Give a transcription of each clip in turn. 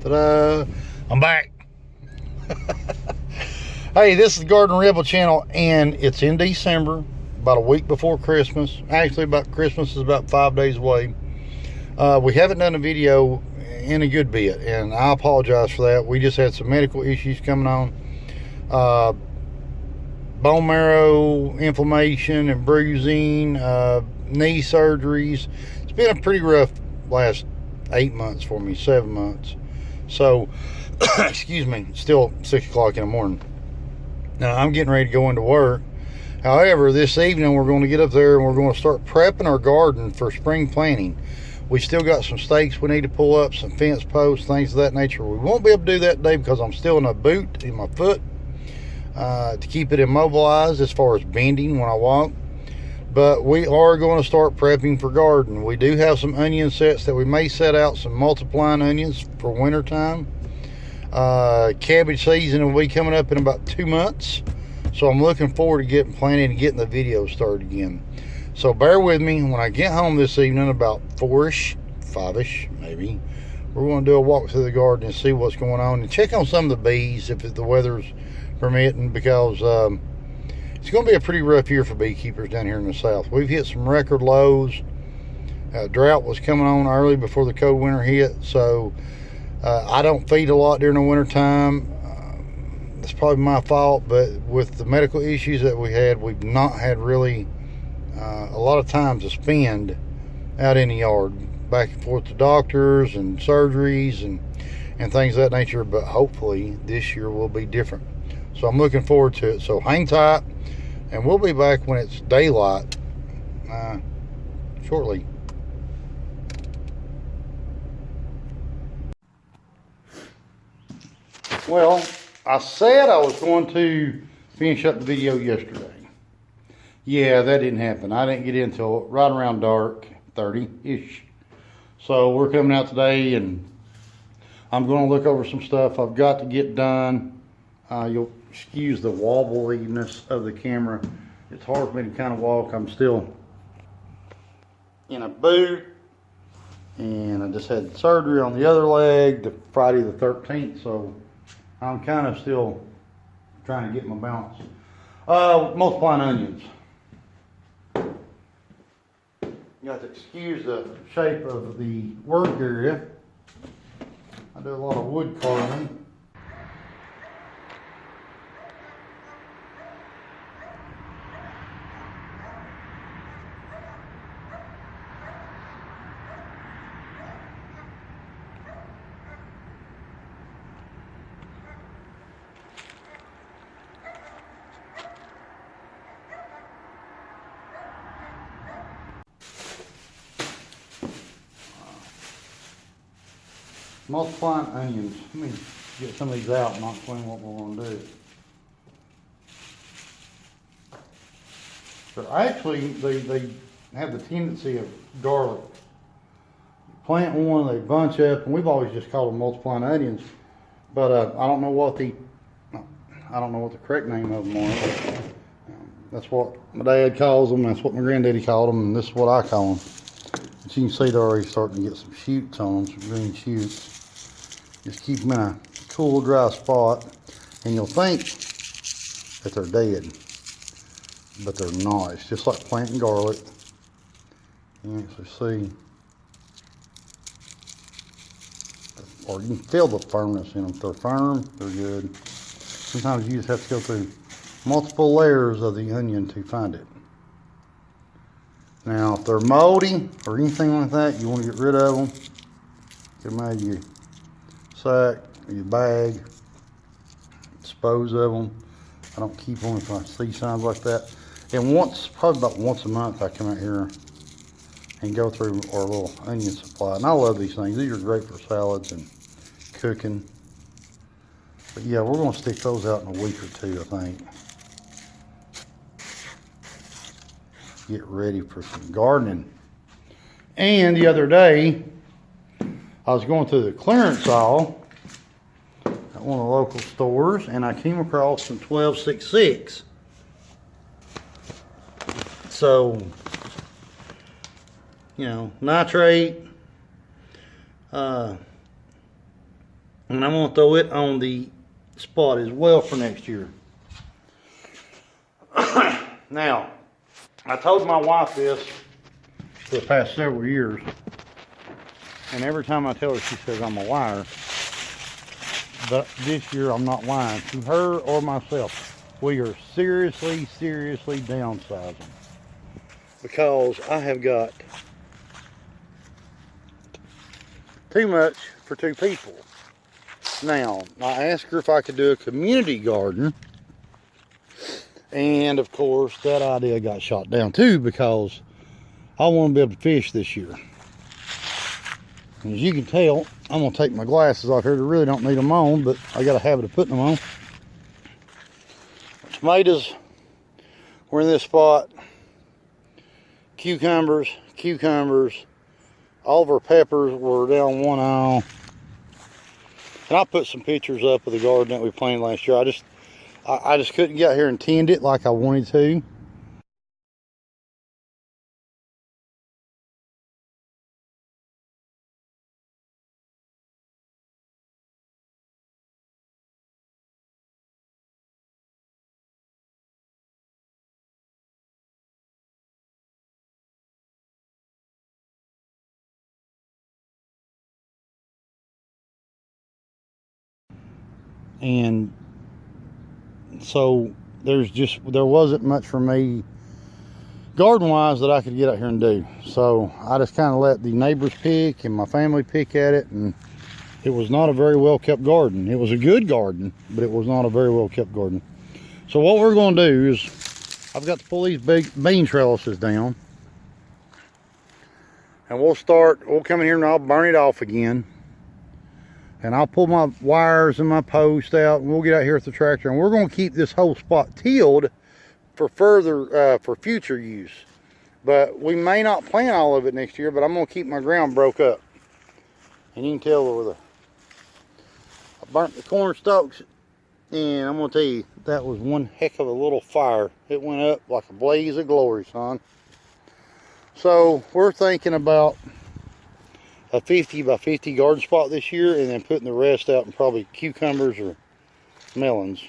Ta-da! I'm back. Hey, this is the Garden Rebel channel, and it's in December, about a week before Christmas. Actually, about Christmas is about 5 days away. We haven't done a video in a good bit, and I apologize for that. We just had some medical issues coming on. Bone marrow inflammation and bruising, knee surgeries. It's been a pretty rough last 8 months for me, 7 months. So, excuse me, still 6 o'clock in the morning. Now, I'm getting ready to go into work. However, this evening we're going to get up there and we're going to start prepping our garden for spring planting. We still got some stakes we need to pull up, some fence posts, things of that nature. We won't be able to do that today because I'm still in a boot in my foot to keep it immobilized as far as bending when I walk. But we are going to start prepping for garden. We do have some onion sets that we may set out, some multiplying onions for winter time. Cabbage season will be coming up in about 2 months. So I'm looking forward to getting planted and getting the video started again. So bear with me. When I get home this evening, about 4-ish, 5-ish maybe, we're going to do a walk through the garden and see what's going on and check on some of the bees if the weather's permitting, because it's going to be a pretty rough year for beekeepers down here in the south. We've hit some record lows. Drought was coming on early before the cold winter hit, so I don't feed a lot during the winter time. That's probably my fault, but with the medical issues that we had, we've not had really a lot of time to spend out in the yard, back and forth to doctors and surgeries and things of that nature. But hopefully this year will be different, so I'm looking forward to it. So hang tight, and we'll be back when it's daylight shortly. Well, I said I was going to finish up the video yesterday. Yeah, that didn't happen. I didn't get in until right around dark, 30-ish. So we're coming out today, and I'm going to look over some stuff I've got to get done. You'll excuse the wobbliness of the camera. It's hard for me to kind of walk. I'm still in a boot, and I just had surgery on the other leg the Friday the 13th, so I'm kind of still trying to get my balance. Multiplying onions. You got to excuse the shape of the work area. I do a lot of wood carving. Multiplying onions. Let me get some of these out and I'll explain what we're going to do. But actually, they have the tendency of garlic. You plant one, they bunch up, and we've always just called them multiplying onions. But I don't know what the correct name of them are. That's what my dad calls them. That's what my granddaddy called them, and this is what I call them. But you can see they're already starting to get some shoots on them, some green shoots. Just keep them in a cool, dry spot, and you'll think that they're dead, but they're not. It's just like planting garlic. You can actually see, or you can feel the firmness in them. If they're firm, they're good. Sometimes you just have to go through multiple layers of the onion to find it. Now, if they're moldy or anything like that, you want to get rid of them. Get them out of your sack or your bag. Dispose of them. I don't keep them if I see signs like that. And probably about once a month, I come out here and go through our little onion supply. And I love these things. These are great for salads and cooking. But yeah, we're going to stick those out in a week or two, I think. Get ready for some gardening. And the other day, I was going through the clearance aisle at one of the local stores, and I came across some 1266. So, you know, nitrate, And I'm going to throw it on the spot as well for next year. Now, I told my wife this for the past several years, and every time I tell her, she says I'm a liar. But this year, I'm not lying to her or myself. We are seriously downsizing, because I have got too much for 2 people. Now, I asked her if I could do a community garden, and of course that idea got shot down too, because I want to be able to fish this year. And as you can tell, I'm going to take my glasses off here. I really don't need them on, but I got a habit of putting them on. Tomatoes were in this spot. Cucumbers. All of our peppers were down one aisle. And I put some pictures up of the garden that we planted last year. I just couldn't get out here and tend it like I wanted to. And so there wasn't much for me garden wise that I could get out here and do. So I just kind of let the neighbors pick and my family pick at it, and it was not a very well kept garden. It was a good garden, but it was not a very well kept garden. So what we're going to do is, I've got to pull these big bean trellises down, and we'll come in here and I'll burn it off again. And I'll pull my wires and my post out, and we'll get out here with the tractor, and we're going to keep this whole spot tilled for for future use. But we may not plant all of it next year, but I'm going to keep my ground broke up. And you can tell I burnt the corn stalks, and I'm going to tell you, that was one heck of a little fire. It went up like a blaze of glory, son. So we're thinking about a 50 by 50 garden spot this year, and then putting the rest out in probably cucumbers or melons.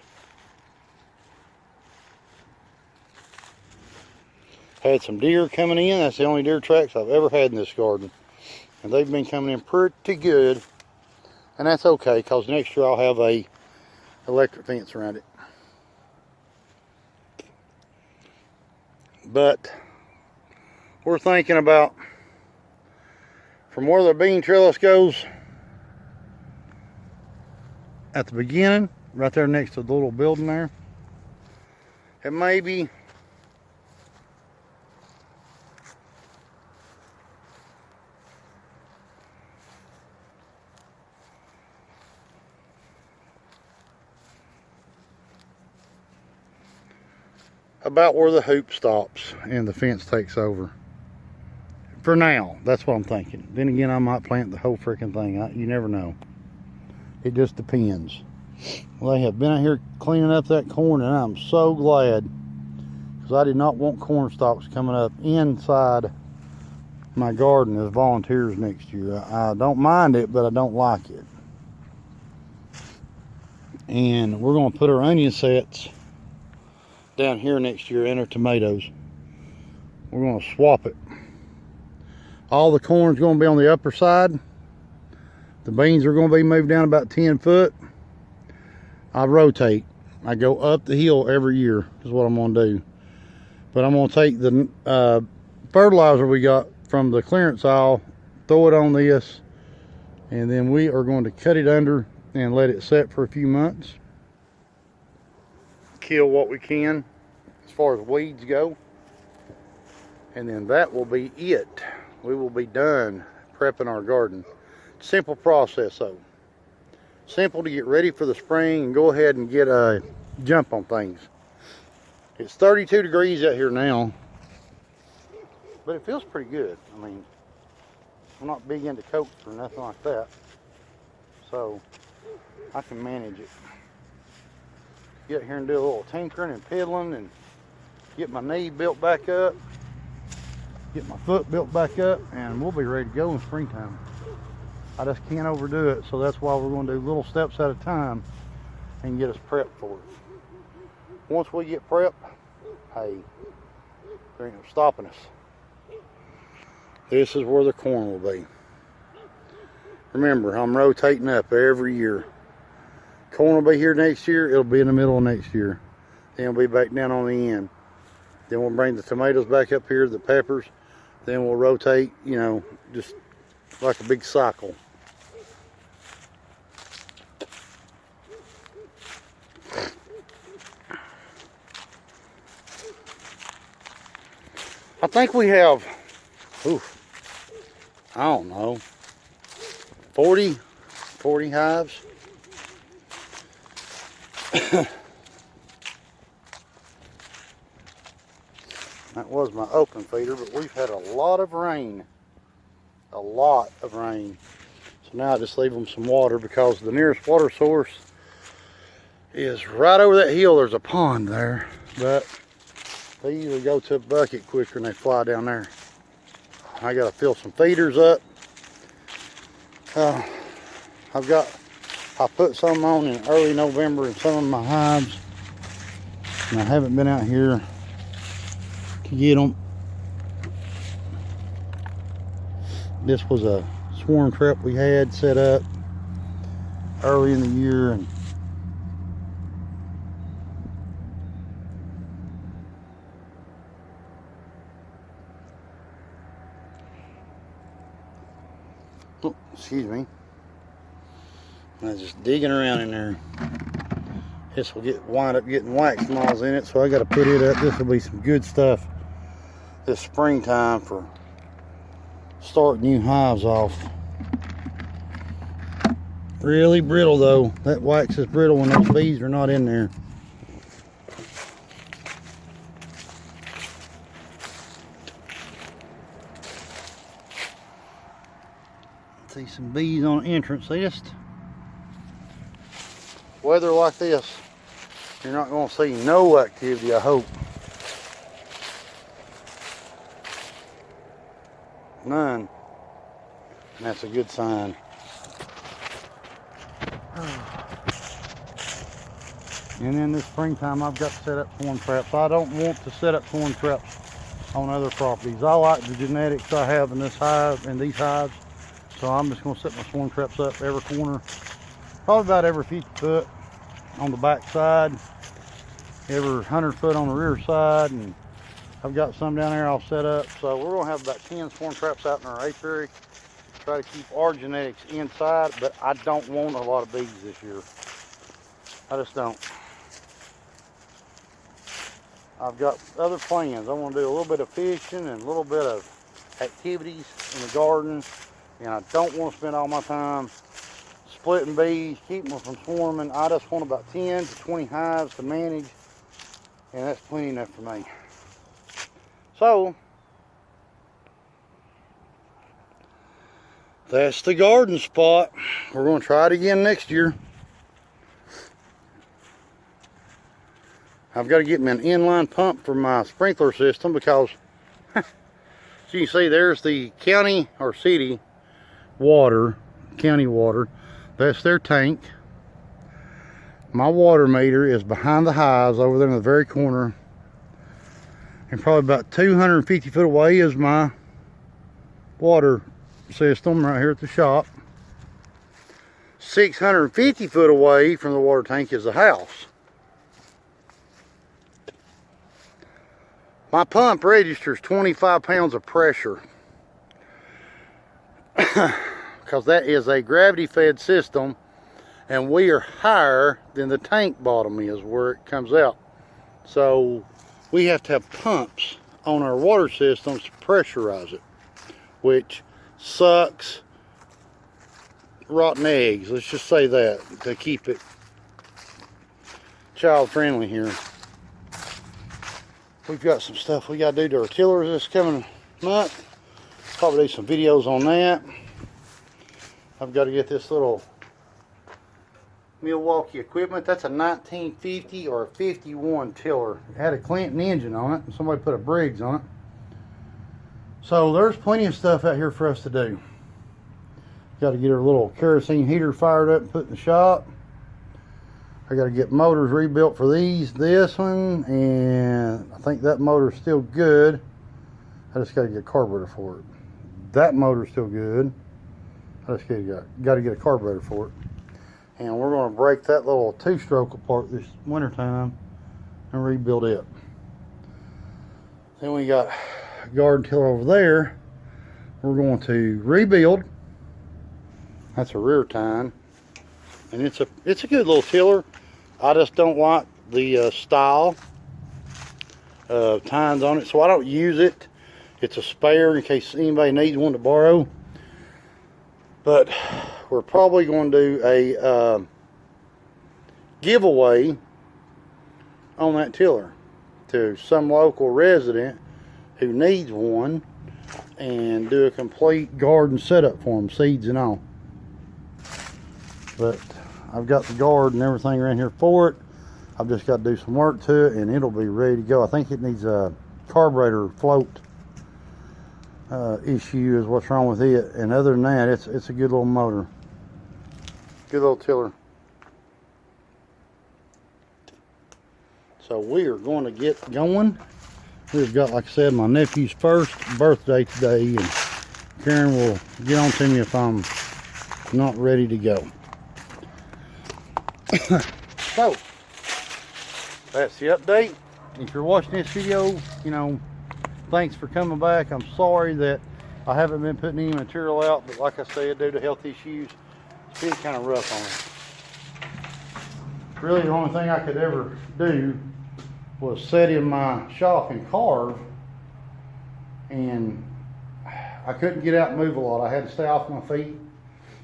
Had some deer coming in. That's the only deer tracks I've ever had in this garden, and they've been coming in pretty good, and that's okay, because next year I'll have a electric fence around it. But we're thinking about, from where the bean trellis goes at the beginning, right there next to the little building there, and maybe about where the hoop stops and the fence takes over. For now, that's what I'm thinking. Then again, I might plant the whole freaking thing. You never know. It just depends. Well, they have been out here cleaning up that corn, and I'm so glad, because I did not want corn stalks coming up inside my garden as volunteers next year. I don't mind it, but I don't like it. And we're going to put our onion sets down here next year, and our tomatoes. We're going to swap it. All the corn's going to be on the upper side. The beans are going to be moved down about 10 foot. I rotate. I go up the hill every year is what I'm going to do. But I'm going to take the fertilizer we got from the clearance aisle, throw it on this, and then we are going to cut it under and let it set for a few months. Kill what we can as far as weeds go. And then that will be it. We will be done prepping our garden. Simple process though. Simple to get ready for the spring and go ahead and get a jump on things. It's 32 degrees out here now, but it feels pretty good. I mean, I'm not big into coats or nothing like that, so I can manage it. Get out here and do a little tinkering and piddling and get my knee built back up, get my foot built back up, and we'll be ready to go in springtime. I just can't overdo it, so that's why we're going to do little steps at a time and get us prepped for it. Once we get prepped, hey, there ain't no stopping us. This is where the corn will be. Remember, I'm rotating up every year. Corn will be here next year, it'll be in the middle of next year. Then it'll be back down on the end. Then we'll bring the tomatoes back up here, the peppers. Then we'll rotate, you know, just like a big cycle. I think we have, I don't know, 40 hives. That was my open feeder, but we've had a lot of rain. A lot of rain. So now I just leave them some water because the nearest water source is right over that hill. There's a pond there, but they usually go to a bucket quicker and they fly down there. I gotta fill some feeders up. I put some on in early November in some of my hives, and I haven't been out here to get them. This was a swarm trap we had set up early in the year, and oh, excuse me. I was just digging around in there. This will wind up getting wax moths in it, so I got to put it up. This will be some good stuff this springtime for starting new hives off. Really brittle though. That wax is brittle when those bees are not in there. See some bees on entrance. They just, weather like this, you're not going to see no activity, I hope. None. And that's a good sign. And then this springtime I've got to set up corn traps. I don't want to set up corn traps on other properties. I like the genetics I have in this hive and these hives. So I'm just going to set my swarm traps up every corner. Probably about every 50 foot on the back side. Every 100 foot on the rear side. And I've got some down there I'll set up. So we're going to have about 10 swarm traps out in our apiary. Try to keep our genetics inside, but I don't want a lot of bees this year. I just don't. I've got other plans. I want to do a little bit of fishing and a little bit of activities in the garden. And I don't want to spend all my time splitting bees, keeping them from swarming. I just want about 10 to 20 hives to manage. And that's plenty enough for me. So, that's the garden spot. We're going to try it again next year. I've got to get me an inline pump for my sprinkler system because, as you can see, there's the county or city water, county water. That's their tank. My water meter is behind the hives over there in the very corner. And probably about 250 foot away is my water system right here at the shop. 650 foot away from the water tank is the house. My pump registers 25 pounds of pressure because that is a gravity fed system, and we are higher than the tank bottom is where it comes out. So we have to have pumps on our water systems to pressurize it, which sucks rotten eggs, let's just say that, to keep it child friendly here. We've got some stuff we got to do to our tillers this coming month. Probably do some videos on that. I've got to get this little Milwaukee equipment. That's a 1950 or a 51 tiller. It had a Clinton engine on it, and somebody put a Briggs on it. So there's plenty of stuff out here for us to do. Got to get her little kerosene heater fired up and put in the shop. I got to get motors rebuilt for this one, and I think that motor's still good. I just got to get a carburetor for it. That motor's still good. I just got to get a carburetor for it. And we're going to break that little two-stroke apart this winter time and rebuild it. Then we got a garden tiller over there. We're going to rebuild. That's a rear tine, and it's a good little tiller. I just don't like the style of tines on it, so I don't use it. It's a spare in case anybody needs one to borrow. But we're probably going to do a giveaway on that tiller to some local resident who needs one, and do a complete garden setup for them, seeds and all. But I've got the garden and everything around here for it. I've just got to do some work to it, and it'll be ready to go. I think it needs a carburetor float issue is what's wrong with it. And other than that, it's a good little motor. Good little tiller. So we are going to get going. We've got, like I said, my nephew's first birthday today, and Karen will get on to me if I'm not ready to go. So that's the update. If you're watching this video, you know, thanks for coming back. I'm sorry that I haven't been putting any material out, but like I said, due to health issues, it's been kind of rough on me. Really, the only thing I could ever do was set in my shop and carve, and I couldn't get out and move a lot. I had to stay off my feet.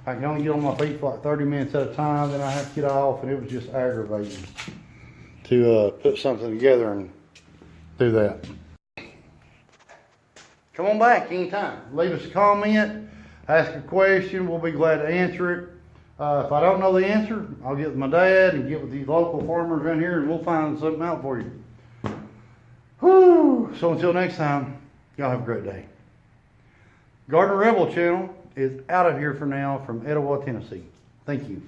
I can only get on my feet for like 30 minutes at a time, then I have to get off, and it was just aggravating to put something together and do that. Come on back anytime. Leave us a comment, ask a question, we'll be glad to answer it. If I don't know the answer, I'll get with my dad and get with these local farmers around here, and we'll find something out for you. Whew. So until next time, y'all have a great day. Gardener Rebel channel is out of here for now from Etowah, Tennessee. Thank you.